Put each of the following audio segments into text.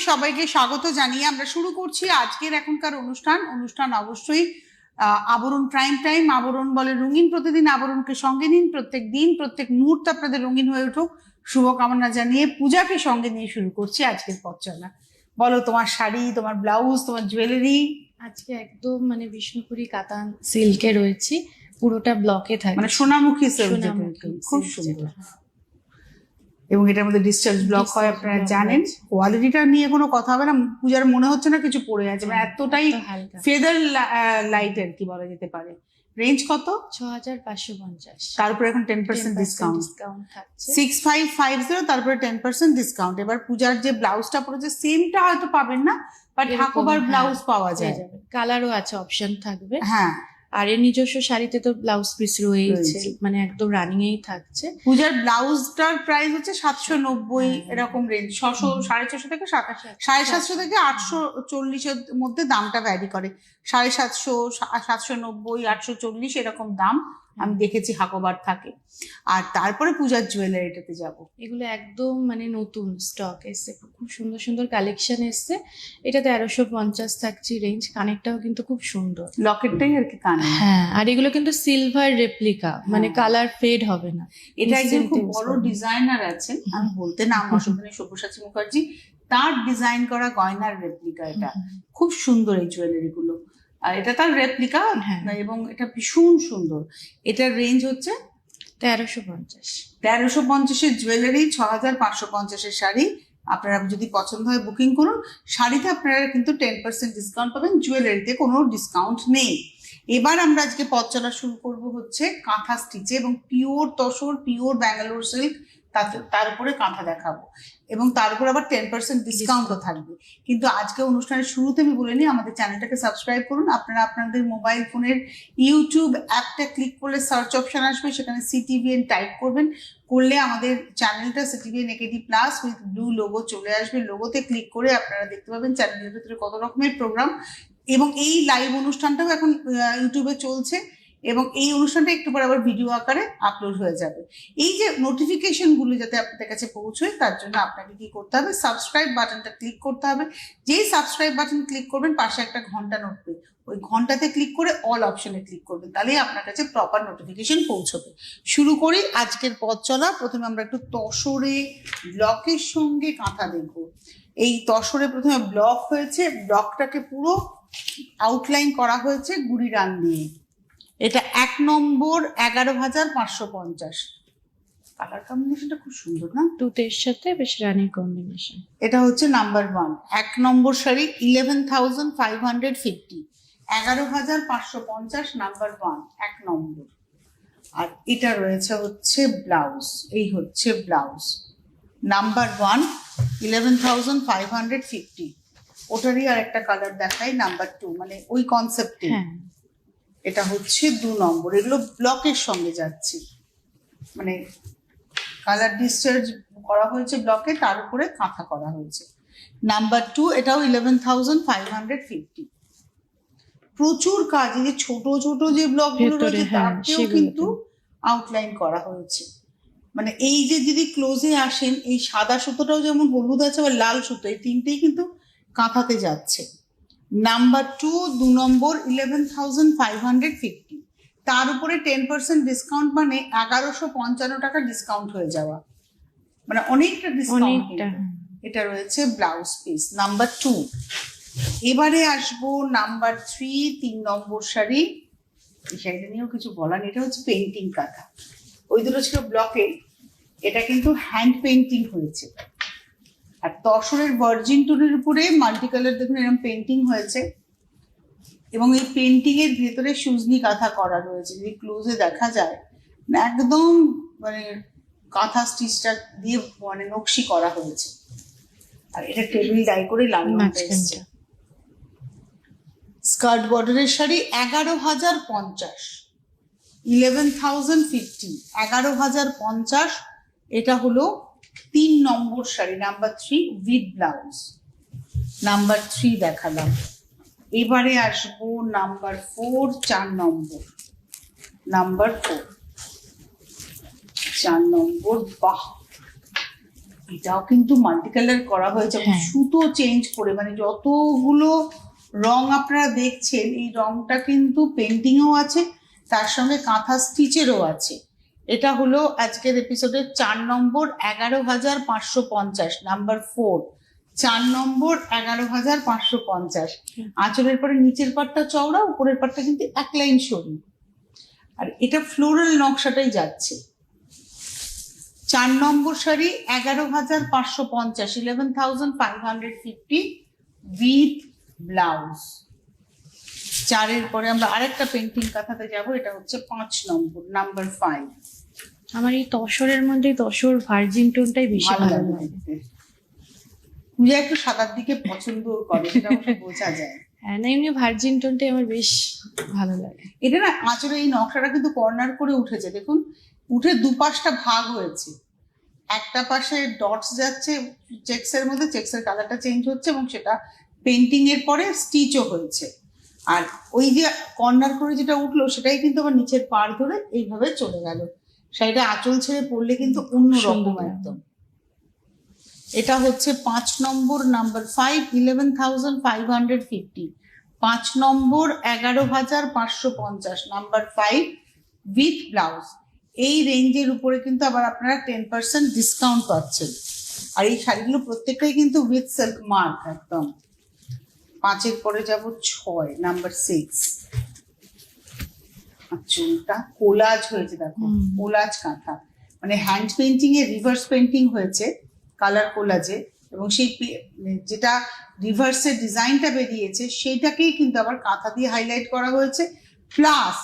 সবাইকে স্বাগত জানিয়ে আমরা শুরু করছি আজকের এখনকার অনুষ্ঠান অবশ্যই আবরণ প্রাইম টাইম। আবরণ বলে রঙিন, প্রতিদিন আবরণকে সঙ্গে নিন, প্রত্যেক দিন প্রত্যেক মুহূর্ত আপনাদের রঙিন হয়ে উঠুক শুভকামনা জানিয়ে পূজাকে সঙ্গে নিয়ে শুরু করছি আজকের পথ চলা। বলো, তোমার শাড়ি, তোমার ব্লাউজ, তোমার জুয়েলারি। আজকে একদম মানে বিষ্ণুপুরি কাতান সিল্কে রয়েছে, পুরোটা ব্লকে থাকে, মানে সোনামুখী সিল্ক, খুব সুন্দর। এবং এটার মধ্যে ডিসচার্জ ব্লক হয়, আপনারা জানেন। কোয়ালিটিটা নিয়ে কোনো কথা হবে না, পূজার মনে হচ্ছে না কিছু পড়ে আছে, মানে এতটাই ফেদার লাইট আর কি বলা যেতে পারে। রেঞ্জ কত? 6550। তারপরে এখন 10% ডিসকাউন্ট থাকছে, 6550, তারপরে 10% ডিসকাউন্ট। এবার পূজার যে ব্লাউজটা পড়েছে সেমটা হয়তো পাবেন না, বাট ঠাকুরবার ব্লাউজ পাওয়া যায়, কালারও আছে, অপশন থাকবে। হ্যাঁ, আর এর নিজস্ব শাড়িতে তো ব্লাউজ পিস রয়েছে, মানে একদম রানিং এই থাকছে। পূজার ব্লাউজটার প্রাইস হচ্ছে 790 এরকম রেঞ্জ, 600, 650 থেকে 750 থেকে 840 এর মধ্যে দামটা ভ্যারি করে। 750, 790, 840 এরকম দাম আমি দেখেছি হাকোবার থাকে। আর তারপরে পূজার জুয়েলারিটাতে যাব। এগুলো একদম মানে নতুন স্টক এসছে, খুব সুন্দর সুন্দর কালেকশন এসছে। এটা 1350 থাকছে রেঞ্জ। কানেরটাও কিন্তু খুব সুন্দর, লকেটটাই আর কি কানে। হ্যাঁ, আর এগুলো কিন্তু সিলভার রেপ্লিকা, মানে কালার ফেড হবে না। এটা একজন খুব বড় ডিজাইনার আছেন, আমি বলতে নাম অসুবিধা নেই, সব্যসাচী মুখার্জি, তার ডিজাইন করা গয়নার রেপ্লিকা। এটা খুব সুন্দর এই জুয়েলারি গুলো, আর এটা তার রেপ্লিকা এবং এটা ভীষণ সুন্দর। এটার রেঞ্জ হচ্ছে 1350। 1350 জুয়েলারি, 6550 শাড়ি। আপনারা যদি পছন্দ হয় বুকিং করুন। শাড়িতে আপনারা কিন্তু 10% ডিসকাউন্ট পাবেন, জুয়েলারিতে কোনো ডিসকাউন্ট নেই। এবার আমরা আজকে পথ চলা শুরু করবো হচ্ছে কাঁথা স্টিচে এবং pure tussar, pure Bangalore silk, তার উপরে কাঁথা দেখাবো এবং তার উপর আবার 10% ডিসকাউন্টও থাকবে। কিন্তু আজকে অনুষ্ঠানের শুরুতে আমি বলে নিই, আমাদের চ্যানেলটাকে সাবস্ক্রাইব করুন। আপনারা আপনাদের মোবাইল ফোনের ইউটিউব অ্যাপটা ক্লিক করলে সার্চ অপশন আসবে, সেখানে CTVN টাইপ করবেন, করলে আমাদের চ্যানেলটা CTVN AKD plus with blue logo চলে আসবে। লোগোতে ক্লিক করে আপনারা দেখতে পাবেন চ্যানেলের ভিতরে কত রকমের প্রোগ্রাম। এবং এই লাইভ অনুষ্ঠানটাও এখন ইউটিউবে চলছে এবং এই অনুষ্ঠানটা একটু পরে আবার ভিডিও আকারে আপলোড হয়ে যাবে। এই যে নোটিফিকেশনগুলো যাতে আপনাদের কাছে পৌঁছয়, তার জন্য আপনাকে কি করতে হবে, সাবস্ক্রাইব বাটনটা ক্লিক করতে হবে। যেই সাবস্ক্রাইব বাটন ক্লিক করবেন, পাশে একটা ঘন্টা উঠবে, ওই ঘন্টাতে ক্লিক করে অল অপশনে ক্লিক করবেন, তাহলেই আপনার কাছে প্রপার নোটিফিকেশন পৌঁছবে। শুরু করি আজকের পথ চলা। প্রথমে আমরা একটু তসরে ব্লকের সঙ্গে কাঁথা দেখব। এই তসরে প্রথমে ব্লক হয়েছে, ব্লকটাকে পুরো আউটলাইন করা হয়েছে গুড়ি রান দিয়ে। এটা 1 নম্বর, 11,550। কালার কম্বিনেশনটা খুব সুন্দর না, তুতের সাথে বেশ রানির কম্বিনেশন। এটা হচ্ছে নাম্বার 1, 1 নম্বর শাড়ি, 11,550, 11,550 নাম্বার 1, 1 নম্বর। আর এটা রয়েছে হচ্ছে ব্লাউজ, এই হচ্ছে ব্লাউজ নাম্বার 1, 11,550। ওটারই আর একটা কালার দেখাই, নাম্বার 2, মানে ওই কনসেপ্টে। এটা হচ্ছে 2 নম্বর। এগুলো ব্লকের সঙ্গে যাচ্ছে, মানে কালার ডিসচার্জ করা হয়েছে ব্লকে, তার উপরে কাঁথা করা হয়েছে। নাম্বার 2, এটাও 11,550। প্রচুর কাজ, এই যে ছোট ছোট যে ব্লকগুলো রয়েছে তাতেও কিন্তু আউটলাইন করা হয়েছে। মানে এই যে যদি ক্লোজে আসেন, এই সাদা সুতোটাও যেমন হলুদ আছে, আবার লাল সুতো, এই তিনটেই কিন্তু কাঁথাতে যাচ্ছে। নাম্বার 2, 2 নম্বর, 11,550। তার উপরে 10% ডিসকাউন্ট, মানে 1155 টাকা ডিসকাউন্ট হয়ে যাওয়া, মানে অনেকটা ডিসকাউন্ট। এটা রয়েছে ব্লাউজ পিস নাম্বার 2। এবারে আসবো নাম্বার 3, 3 নম্বর শাড়ি। এই শাড়িটা নিয়েও কিছু বলার, এটা হচ্ছে পেন্টিং কাঁথা। ওই দুটো ছিল ব্লকে, এটা কিন্তু হ্যান্ড পেন্টিং হয়েছে। আর তসরের ভার্জিন টুনের উপরে মাল্টি কালার দেখুন এরকম পেন্টিং হয়েছে এবং এই পেন্টিং এর ভেতরে সুজনি কাঁথা করা রয়েছে। যদি ক্লোজে দেখা যায়, একদম মানে কাঁথা স্টিচটা দিয়ে মানে নকশি করা হয়েছে। আর এটা টেবিল ডাই করে লাগানো হয়েছে। স্কার্ট বর্ডারের শাড়ি, 11,050, 11,050, 11,050। এটা হলো 3 নম্বর sari, number 3 with blouse. Number 3 দেখালাম। এবারে আসবো নাম্বার 4, 4 নম্বর, নাম্বার 4, 4 নম্বর। বাহ, এটাও কিন্তু মাল্টি কালার করা হয়েছে, এবং হ্যাঁ। সুতো চেঞ্জ করে, মানে যতগুলো রং আপনারা দেখছেন এই রংটা কিন্তু পেন্টিংও আছে, তার সঙ্গে কাঁথা স্টিচেরও আছে। এটা হলো আজকের এপিসোডের 4 নম্বর, 11,550, নাম্বার 4। 4 নম্বর 11,550। আঁচলের পরে নিচের পাটটা চওড়া, উপরের পাটটা কিন্তু এক লাইন সরু, আর এটা ফ্লোরাল নকশাটাই যাচ্ছে। 4 নম্বর শাড়ি 11,550, 11,550 উইথ ব্লাউজ। 4-এর পরে আমরা আরেকটা পেন্টিং কাঁথাতে যাব, এটা হচ্ছে 5 নম্বর, নাম্বার 5। আমার এই তসরের মধ্যে তসর ভার্জিন টোনটাই বেশি ভালো ভালো লাগে লাগে। দেখতে। পূজা একটু সাদার দিকে পছন্দ করে, সেটা অবশ্য বোঝা যায়। হ্যাঁ, না এমনি ভার্জিন টোনটাই আমার বেশ ভালো লাগে। এটা না আঁচলে এই নকশাটা কিন্তু কর্নার করে উঠেছে, দেখুন উঠে দুপাশটা ভাগ হয়েছে। একটা পাশে ডটস যাচ্ছে চেক্সের মধ্যে, চেক্সের কালারটা চেঞ্জ হচ্ছে, এবং সেটা পেন্টিং এর পরে স্টিচও হয়েছে। আর ওই যে কর্নার করে যেটা উঠলো সেটাই কিন্তু আবার নিচের পাড় ধরে এইভাবে চলে গেল। শাড়িটা আঁচল ছেড়ে পরলে কিন্তু অন্য রকম একদম। এটা হচ্ছে 5 নম্বর, নাম্বার 5, 11,550। 5 নম্বর 11,550, নাম্বার 5 উইথ ব্লাউজ। এই রেঞ্জের উপরে কিন্তু আবার আপনারা 10% ডিসকাউন্ট পাচ্ছেন। আর এই শাড়িগুলো প্রত্যেকটাই কিন্তু উইথ সিল্ক মার্ক একদম। 5-এর পরে যাব 6, নাম্বার 6। চুলটা কোলাজ হয়েছে, দেখো কোলাজ কাঁথা, মানে হ্যান্ড পেন্টিং এর রিভার্স পেন্টিং হয়েছে কালার কোলাজে, এবং সেই যেটা রিভার্সের ডিজাইনটা বেরিয়েছে সেইটাকেই কিন্তু আবার কাঁথা দিয়ে হাইলাইট করা হয়েছে, প্লাস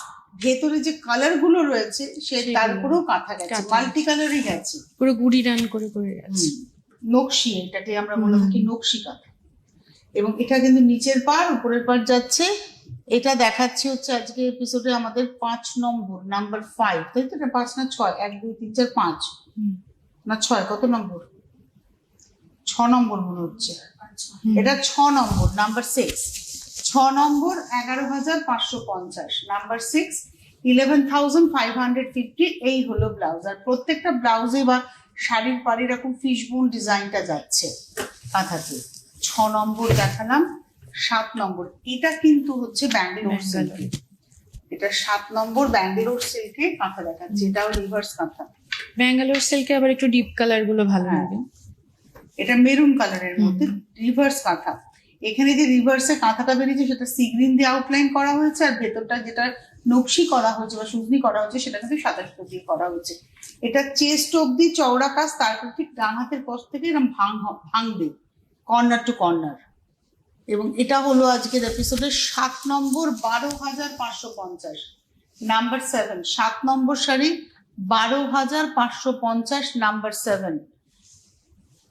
ভেতরে যে কালার গুলো রয়েছে তার উপরেও কাঁথা গেছে, মাল্টি কালারই গেছে, পুরো গুড়ি রান করে করে গেছে। নকশি, এটাকে আমরা বলে থাকি নকশি কাঁথা। এবং এটা কিন্তু নিচের পাড় উপরের পাড় যাচ্ছে। এটা দেখাচ্ছি হচ্ছে আজকে এপিসোডে আমাদের 5 নম্বর, নাম্বার 5, তাই তো? এটা 5 না 6? 1 2 3 4 5 না 6, কত নম্বর? 6 নম্বর মনে হচ্ছে। এটা 6 নম্বর, নাম্বার 6। 6 নম্বর 11,550, নাম্বার 6 11,550। এই হলো ব্লাউজ, আর প্রত্যেকটা ব্লাউজে বা শাড়ির পাড়ে এরকম ফিশবোন ডিজাইনটা যাচ্ছে কাঁথাতে। 6 নম্বর দেখালাম। 7 নম্বর, এটা কিন্তু হচ্ছে ব্যাঙ্গালোর সিল্কে। এটা 7 নম্বর ব্যাঙ্গালোর সিল্কে কাঁথা দেখাচ্ছে, এটাও রিভার্স কাঁথা। ব্যাঙ্গালোর সিল্কে আবার একটু ডিপ কালার গুলো ভালো লাগে। এটা মেরুন কালারের মধ্যে রিভার্স কাঁথা। এখানে যে রিভার্সে কাঁথাটা বেরিয়েছে সেটা সি গ্রিন দিয়ে আউটলাইন করা হয়েছে, আর ভেতরটা যেটা নকশি করা হয়েছে বা সুজনি করা হয়েছে সেটা কিন্তু সাদা সুতো দিয়ে করা হয়েছে। এটা চেস্ট অব্দি চওড়া কাজ, তারপর ঠিক ডান হাতের পর থেকে এরকম ভাঙবে কর্নার টু কর্নার। এবং এটা হলো আজকের এপিসোডের 7 নম্বর, 12,550, নাম্বার 7। 7 নম্বর শাড়ি 12,550, নাম্বার 7,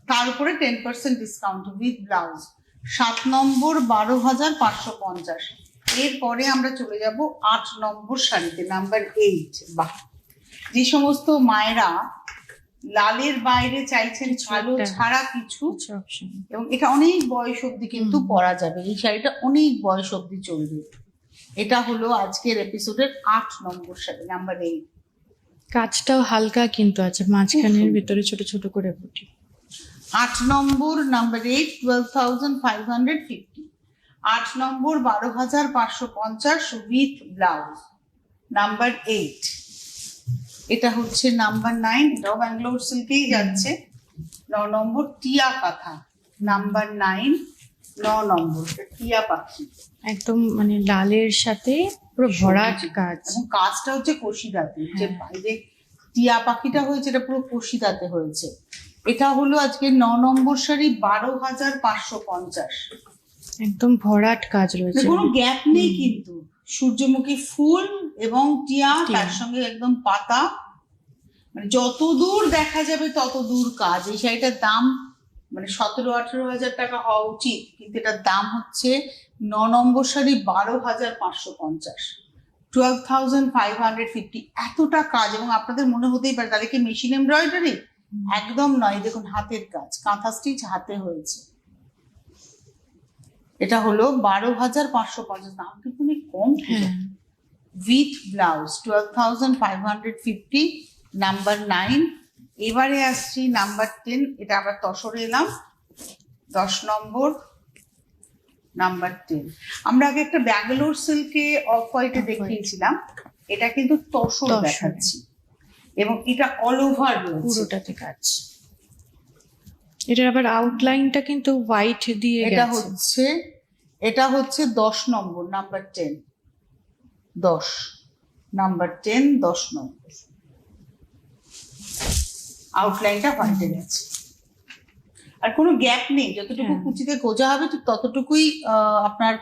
তার উপরে 10% ডিসকাউন্ট উইথ ব্লাউজ। 7 নম্বর 12,550। এরপরে আমরা চলে যাব 8 নম্বর শাড়িতে, নাম্বার 8। বাহ, যে সমস্ত মায়েরা লালের বাইরে চাইছেন কালো ছাড়া কিছু, এবং এটা অনেক বয়স অব্দি কিন্তু পরা যাবে, এই শাড়িটা অনেক বয়স অব্দি চলবে। এটা হলো আজকের এপিসোডের 8 নম্বর শাড়ি, নাম্বার 8। কাজটাও হালকা কিন্তু আছে, মাঝখানের ভিতরে ছোট ছোট করে বুটি। 8 নম্বর, নাম্বার 8, 12,550। 8 নম্বর 12,550 উইথ ব্লাউজ, নাম্বার 8। এটা হচ্ছে নাম্বার 9, এটাও ব্যাঙ্গালোর সিল্কেই যাচ্ছে। 9 নম্বর টিয়া কাঁথা, নাম্বার 9, 9 নম্বর টিয়া পাখি, একদম মানে লালের সাথে পুরো ভরাট কাজ, এবং কাজটা হচ্ছে কশিদাতে। যে বাইরে টিয়া পাখিটা হয়েছে এটা পুরো কশিদাতে হয়েছে। এটা হলো আজকে 9 নম্বর শাড়ি, 12,550। একদম ভরাট কাজ রয়েছে, কোনো গ্যাপ নেই কিন্তু। সূর্যমুখী ফুল এবং টিয়া, তার সঙ্গে একদম পাতা, মানে যত দূর দেখা যাবে তত দূর কাজ। এই শাড়িটার দাম মানে 17-18 হাজার টাকা হওয়া উচিত, কিন্তু এটার দাম হচ্ছে 9 নম্বর শাড়ি 12,550, 12,550। এতটা কাজ, এবং আপনাদের মনে হতেই পারে তাহলে কি মেশিন এমব্রয়ডারি? একদম নয়, দেখুন হাতের কাজ, কাঁথা স্টিচ হাতে হয়েছে। এটা হলো 12,550, দাম কিন্তু অনেক কম। With blouse 12,550, number 9। এবারে আসছি নাম্বার 10, এটা আবার তসরে এলাম, 10 নম্বর, নাম্বার 10। আমরা আগে একটা ব্যাঙ্গালোর সিল্কে অফ হোয়াইটে দেখিয়েছিলাম, এটা কিন্তু তসর দেখাচ্ছি এবং এটা অল ওভার রয়েছে, পুরোটাতে কাজ। এটার আবার আউটলাইনটা কিন্তু হোয়াইট দিয়ে গেছে। এটা হচ্ছে 10 নম্বর, নাম্বার 10, 10 নাম্বার 10, 10 নম্বর, আউটলাইনটা হোয়াইটে গেছে আর কোনো গ্যাপ নেই, যতটুকু কুচিতে গোজা হবে ঠিক ততটুকুই আপনার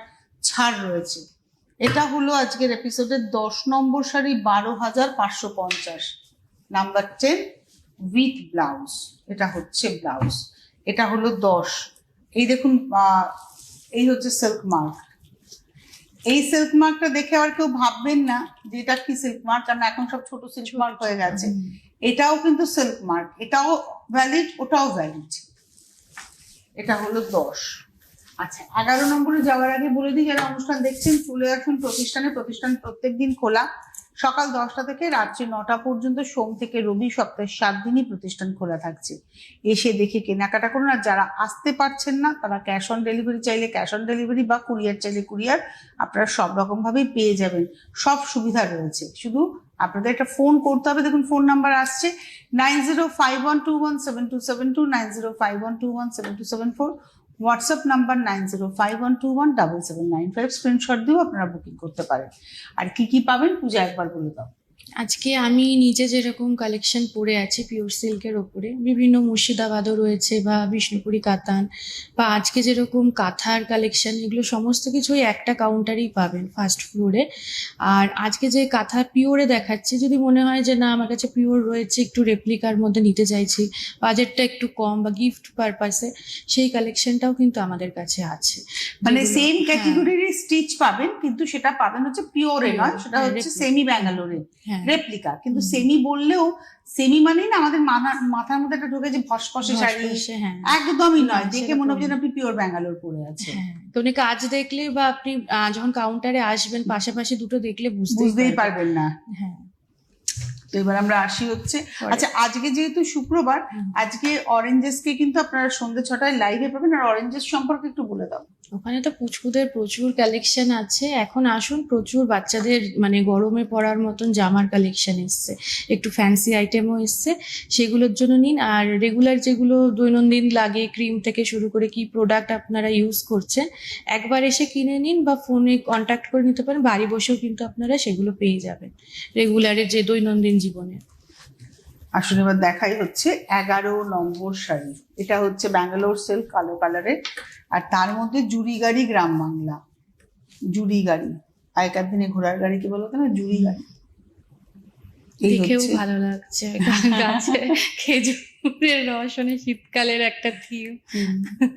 ছাড় রয়েছে। এটা হলো আজকের এপিসোডের 10 নম্বর শাড়ি, 12,550, নাম্বার 10 উইথ ব্লাউজ। এটা হচ্ছে ব্লাউজ, এটা হলো 10। এই দেখুন, এই হচ্ছে সিল্ক মার্ক। এই সিল্ক মার্কটা দেখে আবার কেউ ভাববেন না যে এটা কি সিল্ক মার্ক, কারণ এখন সব ছোট সিল্ক মার্ক হয়ে গেছে। এটাও কিন্তু সিল্ক মার্ক, এটাও ভ্যালিড, ওটাও ভ্যালিড। এটা হলো 10। আচ্ছা, 11 নম্বরে যাওয়ার আগে বলে দিই, যারা অনুষ্ঠান দেখছেন চলে আসুন প্রতিষ্ঠানে। প্রতিষ্ঠান প্রত্যেকদিন খোলা, সকাল 10টা থেকে রাত্রি 9টা পর্যন্ত, সোম থেকে রবি, সপ্তাহে 7 দিনই প্রতিষ্ঠান খোলা থাকছে। এসে দেখে কেনাকাটা করুন। আর যারা আসতে পারছেন না তারা ক্যাশ অন ডেলিভারি চাইলে ক্যাশ অন ডেলিভারি, বা কুরিয়ার চাইলে কুরিয়ার, আপনারা সব রকম ভাবেই পেয়ে যাবেন, সব সুবিধা রয়েছে। শুধু আপনাদের একটা ফোন করতে হবে। দেখুন ফোন নাম্বার আসছে 9051217272, 9051217274, হোয়াটসঅ্যাপ নাম্বার 9051217795। স্ক্রিনশট দিয়েও আপনারা বুকিং করতে পারেন। আর কি কি পাবেন পূজা একবার বলে দাও। আজকে আমি নিজে যেরকম কালেকশন পরে আছি পিওর সিল্কের ওপরে, বিভিন্ন মুর্শিদাবাদও রয়েছে বা বিষ্ণুপুরি কাতান, বা আজকে যেরকম কাঁথার কালেকশন, এগুলো সমস্ত কিছুই একটা কাউন্টারেই পাবেন ফার্স্ট ফ্লোরে। আর আজকে যে কাঁথা পিওরে দেখাচ্ছি, যদি মনে হয় যে না আমার কাছে পিওর রয়েছে, একটু রেপ্লিকার মধ্যে নিতে চাইছি, বাজেটটা একটু কম বা গিফট পারপাসে, সেই কালেকশনটাও কিন্তু আমাদের কাছে আছে। মানে সেম ক্যাটাগরির স্টিচ পাবেন, কিন্তু সেটা পাবেন হচ্ছে পিওরে নয়, সেটা হচ্ছে সেমি ব্যাঙ্গালোরে রেপ্লিকা। কিন্তু সেমি বললেও, সেমি মানেই না আমাদের মাথার মধ্যে একটা ঢোকে যে ভসভসে শাড়ি, একদমই নয়। দেখে মনে হচ্ছে আপনি পিওর ব্যাঙ্গালোর পরে আছে। উনি কাজ দেখলে বা আপনি যখন কাউন্টারে আসবেন পাশাপাশি দুটো দেখলে বুঝতেই পারবেন না। হ্যাঁ, তো এবার আমরা আসি হচ্ছে, আচ্ছা আজকে যেহেতু শুক্রবার, আজকে অরেঞ্জেসকে কিন্তু আপনারা সন্ধ্যে 6টায় লাইভে পাবেন। আর অরেঞ্জেস সম্পর্কে একটু বলে দাও। ওখানে তো পুচকুদের প্রচুর কালেকশন আছে। এখন আসুন, প্রচুর বাচ্চাদের মানে গরমে পরার মতন জামার কালেকশন এসছে, একটু ফ্যান্সি আইটেমও এসছে, সেগুলোর জন্য নিন। আর রেগুলার যেগুলো দৈনন্দিন লাগে, ক্রিম থেকে শুরু করে কি প্রোডাক্ট আপনারা ইউজ করছেন, একবার এসে কিনে নিন বা ফোনে কন্ট্যাক্ট করে নিতে পারেন। বাড়ি বসেও কিন্তু আপনারা সেগুলো পেয়ে যাবেন রেগুলারের যে দৈনন্দিন জীবনে। আসলে এবার দেখাই হচ্ছে 11 নম্বর শাড়ি। এটা হচ্ছে ব্যাঙ্গালোর সিল্ক, কালো কালারের, আর তার মধ্যে জুড়ি গাড়ি, গ্রাম বাংলা জুড়ি গাড়ি। আগেকার দিনে ঘোড়ার গাড়ি কি বলতো না, জুড়ি গাড়ি। দেখেও ভালো লাগছে, গাছে খেজুরের রস, শীতকালের একটা থিম।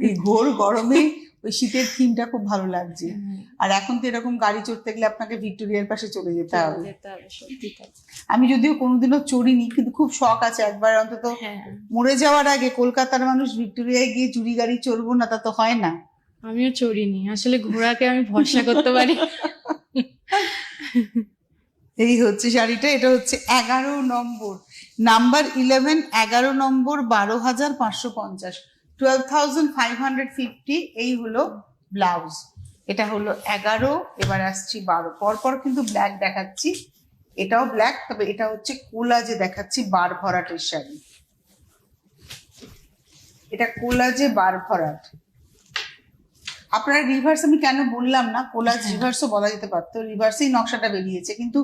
এই ঘোর গরমে ওই শীতের থিমটা খুব ভালো লাগছে। আর এখন তো এরকম গাড়ি চড়তে গেলে আপনাকে ভিক্টোরিয়ার পাশে চলে যেতে হবে। আমি যদিও কোনোদিনও চড়িনি, কিন্তু খুব শখ আছে একবার অন্তত মরে যাওয়ার আগে কলকাতার মানুষ ভিক্টোরিয়ায় গিয়ে জুড়ি গাড়ি চড়বো না, তা তো হয় না। আমিও চড়িনি আসলে, ঘোড়াকে আমি ভরসা করতে পারি। এই হচ্ছে শাড়িটা, এটা হচ্ছে 11 নম্বর, নাম্বার 11, 11 নম্বর, 12,550, 12,550। এই হলো ব্লাউজ। এটা হলো 11, এবার আসছি 12। পরপর কিন্তু ব্ল্যাক দেখাচ্ছি, এটাও ব্ল্যাক, তবে এটা হচ্ছে কোলাজে দেখাচ্ছি, বার ভরাটের শাড়ি। এটা কোলাজে বার ভরাট। আপনার রিভার্স আমি কেন বললাম না, কোলাজ রিভার্সও বলা যেতে পারতো, রিভার্সেই নকশাটা বেরিয়েছে। কিন্তু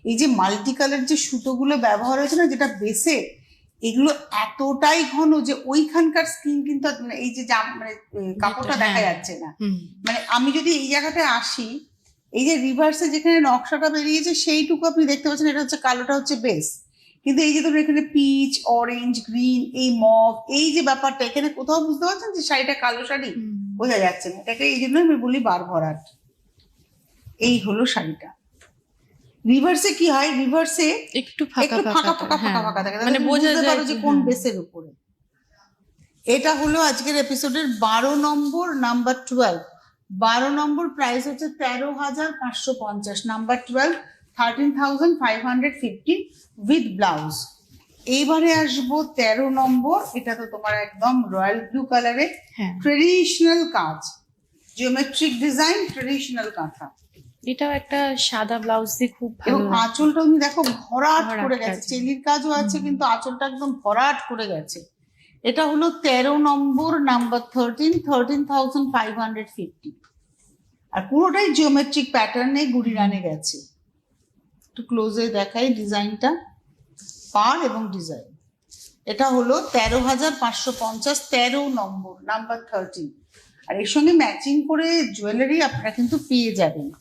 এই যে মাল্টি কালার যে সুতোগুলো ব্যবহার হয়েছে না, যেটা বেসে, এগুলো এতটাই ঘন যে ওইখানকার স্কিন কিন্তু এই যে মানে কাপড়টা দেখা যাচ্ছে না। মানে আমি যদি এই জায়গাটায় আসি, এই যে রিভার্সে যেখানে নকশাটা বেরিয়েছে সেইটুকু আপনি দেখতে পাচ্ছেন, এটা হচ্ছে কালোটা হচ্ছে বেস। কিন্তু এই যে ধরুন এখানে পিচ, অরেঞ্জ, গ্রিন, এই মভ, এই যে ব্যাপারটা এখানে কোথাও বুঝতে পারছেন যে শাড়িটা কালো শাড়ি, বোঝা যাচ্ছে না। এটাকে এই জন্য আমি বলি বার ভরাট। এই হলো শাড়িটা। রিভার্সে কি হয়, রিভার্সে একটু ফাঁকা ফাঁকা থাকে, মানে বুঝতে পারো যে কোন বেসের উপরে। এটা হলো আজকের এপিসোডের 12 নম্বর, নাম্বার 12। 12 নম্বর প্রাইস হচ্ছে 13,550, নাম্বার 12 13,550 উইথ ব্লাউজ। এইবারে আসবো 13 নম্বর। এটা তো তোমার একদম রয়্যাল ব্লু কালারে, হ্যাঁ, ট্রেডিশনাল কাজ, জিওমেট্রিক ডিজাইন, ট্রেডিশনাল কাঁথা। এটাও একটা সাদা ব্লাউজ দিয়ে খুব এবং ভালো আঁচলটা তুমি দেখো ভরাট ভরাট করে গেছে, কাজ। চেলির কাজও আছে কিন্তু আঁচলটা একদম ভরাট করে গেছে। এটা হলো 13 নম্বর, নাম্বার 13,550। আর পুরোটাই জিওমেট্রিক প্যাটার্নে গুড়ি রানে গেছে। একটু ক্লোজে দেখাই ডিজাইনটা, পার এবং ডিজাইন। এটা হলো 13,550, 13 নম্বর, নাম্বার 13। আর এর সঙ্গে ম্যাচিং করে জুয়েলারি আপনারা কিন্তু পেয়ে যাবেন।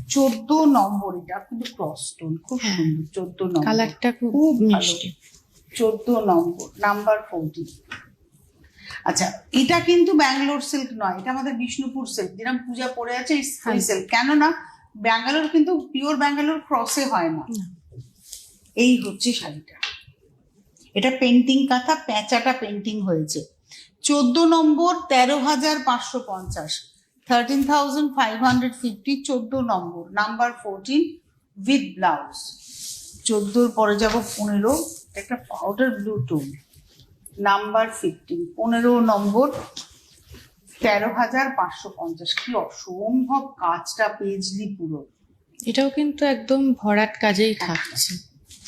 14 নম্বর, এটা কিন্তু ক্রস স্টোন, খুব হ্যাঁ। সুন্দর। 14 নম্বর, কালারটা খুব খুব ভালো। মিষ্টি। 14 নম্বর, নাম্বার 14। আচ্ছা, এটা কিন্তু ব্যাঙ্গালোর সিল্ক নয়, এটা আমাদের বিষ্ণুপুর সিল্ক, যেরকম পূজা পড়ে আছে এই সিল্ক। কেননা ব্যাঙ্গালোর কিন্তু পিওর ব্যাঙ্গালোর ক্রসে হয় না। না। এই হচ্ছে শাড়িটা, এটা পেন্টিং কাঁথা, প্যাঁচাটা পেন্টিং হয়েছে। 14 নম্বর, 13,550, 13,550, 14 নম্বর, নাম্বার 14 উইথ ব্লাউজ। 14 পরে যাব 15, একটা পাউডার ব্লু টোন, নাম্বার 15, 15 নম্বর, 13,550। কি অসম্ভব কাজটা, পেজলি পুরো। এটাও কিন্তু একদম ভরাট কাজেই থাকছে,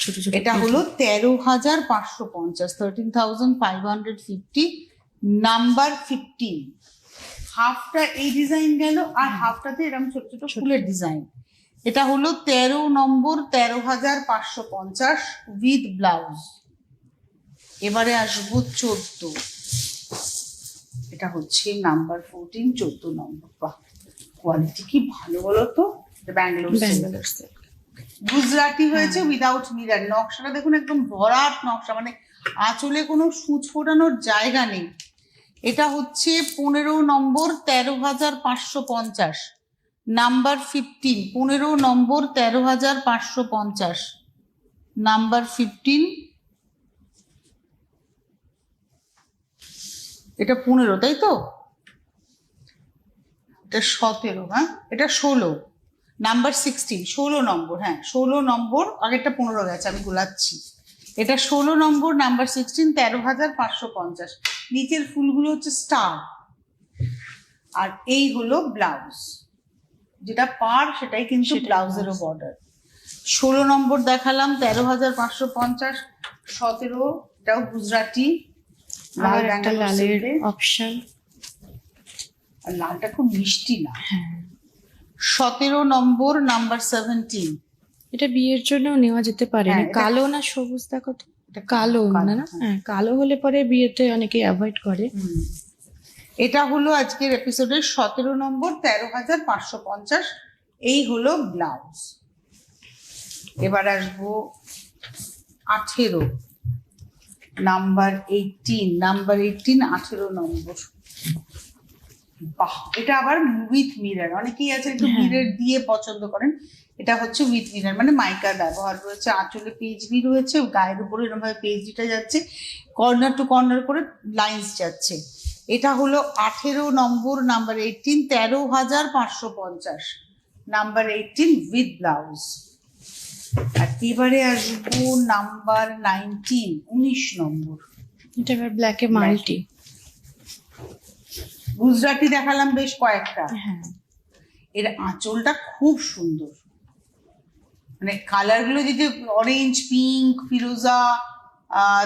ছোট ছোট। এটা হলো 13,550, 13,550, নাম্বার 15। হাফটা এই ডিজাইন গেল, আর হাফটাতে এরকম ছোট ছোট ফুলের ডিজাইন। এটা হলো 13 নম্বর, 13,550 উইথ ব্লাউজ। এবারে আসবো 14, এটা হচ্ছে নাম্বার 14, 14 নম্বর। বাহ, কোয়ালিটি কি ভালো বলো তো। ব্যাঙ্গালোর ব্যাঙ্গালোর সিল্ক। গুজরাটি হয়েছে উইদাউট মিরার। নকশাটা দেখুন, একদম ভরাট নকশা, মানে আঁচলে কোনো সূচ ফোটানোর জায়গা নেই। এটা হচ্ছে 15 নম্বর, 13,550, নাম্বার 15, 15 নম্বর, 13,550, নাম্বার 15। এটা 15, তাই তো? এটা 17, হ্যাঁ এটা 16, নাম্বার 16, 16 নম্বর, হ্যাঁ 16 নম্বর, আগেরটা 15 গেছে, আমি গোলাচ্ছি। এটা 16 নম্বর, নাম্বার 16, 13,550। নিচের ফুলগুলো হচ্ছে স্টার। আর এই হলো ব্লাউজ, যেটা পার সেটাই কিন্তু সেটাই ব্লাউজেরও blouse। বর্ডার। 16 নম্বর দেখালাম, 13,550, 17, এটাও গুজরাটি, আবার লাল একটা ব্যাঙ্গালোর লালের সিল্কে। অপশন। আর লালটা খুব মিষ্টি না। হ্যাঁ, 17 নম্বর, নাম্বার 17। এটা বিয়ের জন্য নেওয়া যেতে পারে। হ্যাঁ, না এটা- কালো না সবুজ, দেখো তো। এটা কালো কালো, না না, হ্যাঁ কালো হলে পরে বিয়েতে অনেকে অ্যাভয়েড করে। এটা হলো আজকের এপিসোডের 17 নম্বর, 13,550। এই হলো ব্লাউজ। এবার আসবো 18, নাম্বার 18, নাম্বার 18, 18 নম্বর। বাহ, এটা আবার উইথ মিরর। অনেকেই আছে একটু হ্যাঁ। মিরর দিয়ে পছন্দ করেন, এটা হচ্ছে উইথ মিরর, মানে মাইকার ব্যবহার রয়েছে, আঁচলে পেজলি রয়েছে, গায়ের উপরে এরকম ভাবে পেজলিটা যাচ্ছে, কর্নার টু কর্নার করে লাইন্স যাচ্ছে। এটা হলো 18 নম্বর, নাম্বার 18, 13,550, নাম্বার 18 উইথ ব্লাউজ। আর এবারে আসবো নাম্বার 19, 19 নম্বর। এটা এবার ব্ল্যাকে মাল্টি। গুজরাটি দেখালাম বেশ কয়েকটা। হ্যাঁ, এর আঁচলটা খুব সুন্দর, মানে কালার গুলো যদি অরেঞ্জ, পিঙ্ক, ফিরোজা,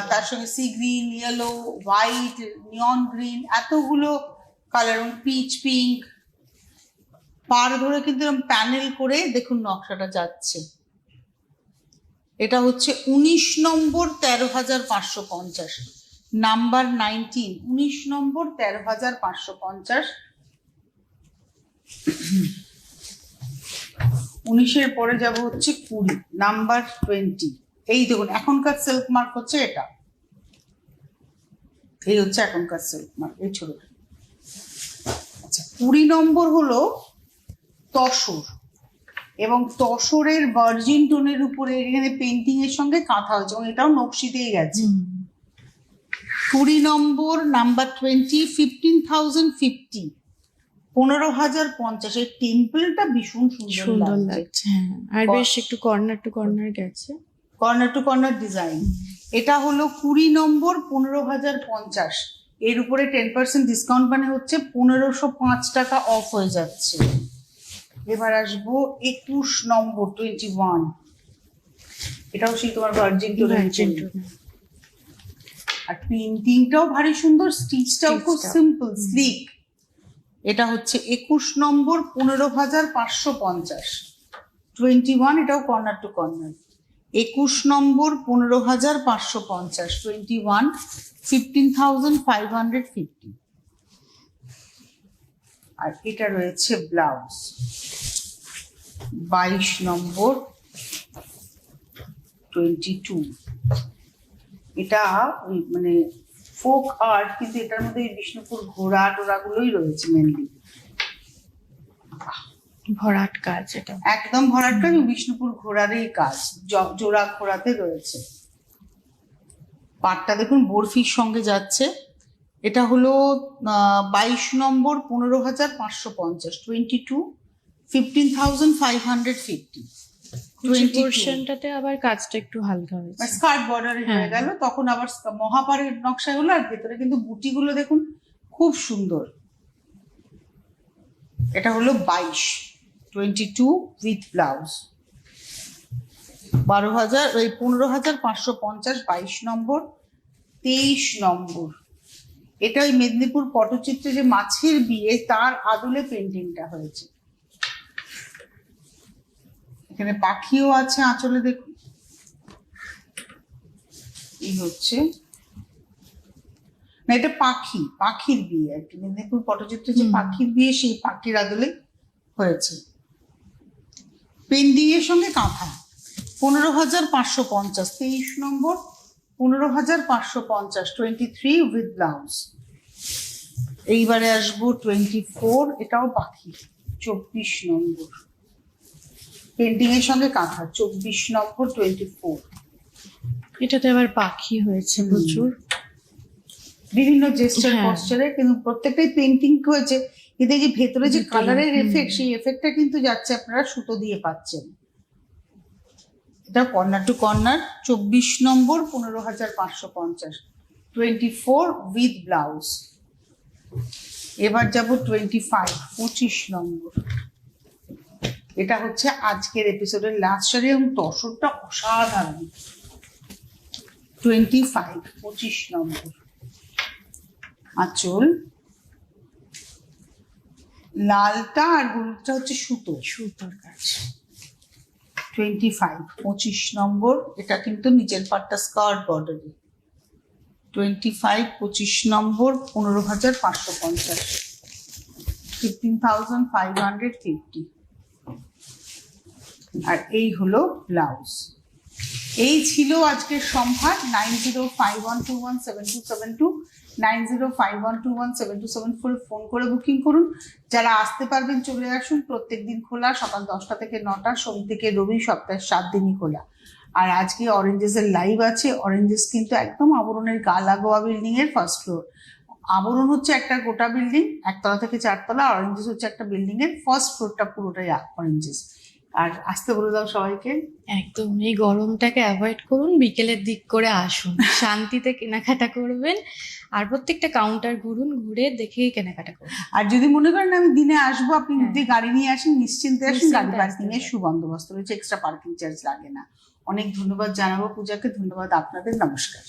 তার সঙ্গে সি গ্রিন, ইয়েলো, হোয়াইট, নিয়ন গ্রিন, এতগুলো কালার, পিচ পিঙ্ক, পার ধরে কিন্তু প্যানেল করে দেখুন নকশাটা যাচ্ছে। এটা হচ্ছে 19 নম্বর, 13,550, নাম্বার 19, 19 নম্বর, 13,550। 19-এর পরে যাব হচ্ছে 20, নাম্বার 20। এই দেখুন, এখনকার সিল্ক মার্ক হচ্ছে এটা, এই হচ্ছে এখনকার সিল্ক মার্ক, এই ছোটটা। আচ্ছা, 20 নম্বর হলো তসর, এবং তসরের ভার্জিন টোনের উপরে এখানে পেন্টিং এর সঙ্গে কাঁথা হয়েছে, এবং এটাও নকশি দিয়ে গেছে। 20 নম্বর, নাম্বার 20, 15,050, 15,050। এই টেম্পলটা ভীষণ সুন্দর সুন্দর লাগছে, লাগছে। হ্যাঁ, আর বেশ একটু কর্নার টু কর্নার গেছে। Corner to corner design. এটা হলো 20 নম্বর 15,050, এর উপরে 10% ডিসকাউন্ট মানে হচ্ছে 1505 টাকা অফ হয়ে যাচ্ছে। এবার আসবো 21 নম্বর 21, এটাও সেই তোমার ভার্জিন ভার্জিন টোনের, আর প্রিন্টিংটাও ভারী সুন্দর, স্টিচটাও খুব স্টিচটাও। Simple slick. এটা হচ্ছে 21 নম্বর 15,550, 21, এটাও কর্নার টু কর্নার। 21 নম্বর 15,550, 21, 15,550। আর এটা রয়েছে ব্লাউজ 22 নম্বর 22, এটা ওই মানে ফোক আর্ট, কিন্তু এটার মধ্যে এই বিষ্ণুপুর ঘোড়া টোড়াগুলোই রয়েছে মেনলি, ভরাট কাজ এটা। একদম ভরাটটা বিষ্ণুপুর ঘোড়ারই কাজ, জোড়া ঘোড়াতে রয়েছে। পাটটা দেখুন বরফির সঙ্গে যাচ্ছে। এটা হলো 22 নম্বর 15,550, 22, 15,550। পোর্শনটাতে আবার কাজটা একটু হালকা হয়েছে। স্কার্ট বর্ডারে হয়ে গেল, তখন আবার মহাপারের নকশায় হলো। আর ভেতরে কিন্তু বুটিগুলো দেখুন খুব সুন্দর। এটা হলো 22, 22 উইথ ব্লাউজ, 12,000, ওই 15,550, 22 নম্বর। 23 নম্বর, এটা ওই মেদিনীপুর পটচিত্রে যে মাছের বিয়ে তার আদলে পেন্টিংটা হয়েছে। এখানে পাখিও আছে আঁচলে, দেখুন এই হচ্ছে না, এটা পাখির বিয়ে আর কি, মেদিনীপুর পটচিত্রে যে পাখির বিয়ে সেই পাখির আদলে হয়েছে। পেন্ডিং এর সঙ্গে কাঁথা 15,550, 23 নম্বর 15,550, 23 উইথ ব্লাউজ। এইবারে আসবো 24, এটাও পাখি, 24 নম্বর পেন্টিং এর সঙ্গে কাঁথা, 24 নম্বর 24। এটাতে আবার পাখি হয়েছে প্রচুর, বিভিন্ন জেস্টার হ্যাঁ। পশ্চারে, কিন্তু প্রত্যেকটাই পেন্টিং হয়েছে। কিন্তু এই যে ভেতরে যে ভেতরে, কালারের এফেক্ট, সেই এফেক্টটা কিন্তু যাচ্ছে, আপনারা সুতো দিয়ে পাচ্ছেন। এটা corner to corner, 24 number 15,550, 24 with blouse. এবার যাব 25 নম্বর, এটা হচ্ছে আজকের এপিসোডের লাস্ট শাড়ি এবং তসরটা অসাধারণ। 25 নম্বর আঁচল, লালটা আর হলুদটা হচ্ছে সুতোর কাজ। 25 নম্বর, এটা কিন্তু নিচের পাটটা স্কার্ট বর্ডারে। 25 নম্বর 15,550, 15,550। আর এই হলো ব্লাউজ। এই ছিল আজকের সম্ভার। 9051217272, 9051217274 ফোন করে বুকিং করুন। যারা আসতে পারবেন চলে আসুন। প্রত্যেকদিন খোলা, সকাল 10টা থেকে 9টা, সোম থেকে রবি, সপ্তাহে 7 দিনই খোলা। আর আজকে অরেঞ্জেস এর লাইভ আছে। অরেঞ্জেস কিন্তু একদম আবরণের গা লাগোয়া বিল্ডিং এর ফার্স্ট ফ্লোর। আবরণ হচ্ছে একটা গোটা বিল্ডিং, 1তলা থেকে 4তলা। অরেঞ্জেস হচ্ছে একটা বিল্ডিং এর ফার্স্ট ফ্লোরটা পুরোটাই অরেঞ্জেস। আর আসতে বলে দাও সবাইকে। একদম এই গরমটাকে অ্যাভয়েড করুন, বিকেলের দিক করে আসুন, শান্তিতে কেনাকাটা করবেন। আর প্রত্যেকটা কাউন্টার ঘুরুন, ঘুরে দেখেই কেনাকাটা করুন। আর যদি মনে করেন আমি দিনে আসবো, আপনি হ্যাঁ। যদি গাড়ি নিয়ে আসেন নিশ্চিন্তে আসুন। নিশ্চিন্তে গাড়ি আসতে পার্কিং এর পারেন। সুবন্দোবস্ত রয়েছে, এক্সট্রা পার্কিং চার্জ লাগে না। অনেক ধন্যবাদ জানাবো পূজাকে, ধন্যবাদ আপনাদের, নমস্কার।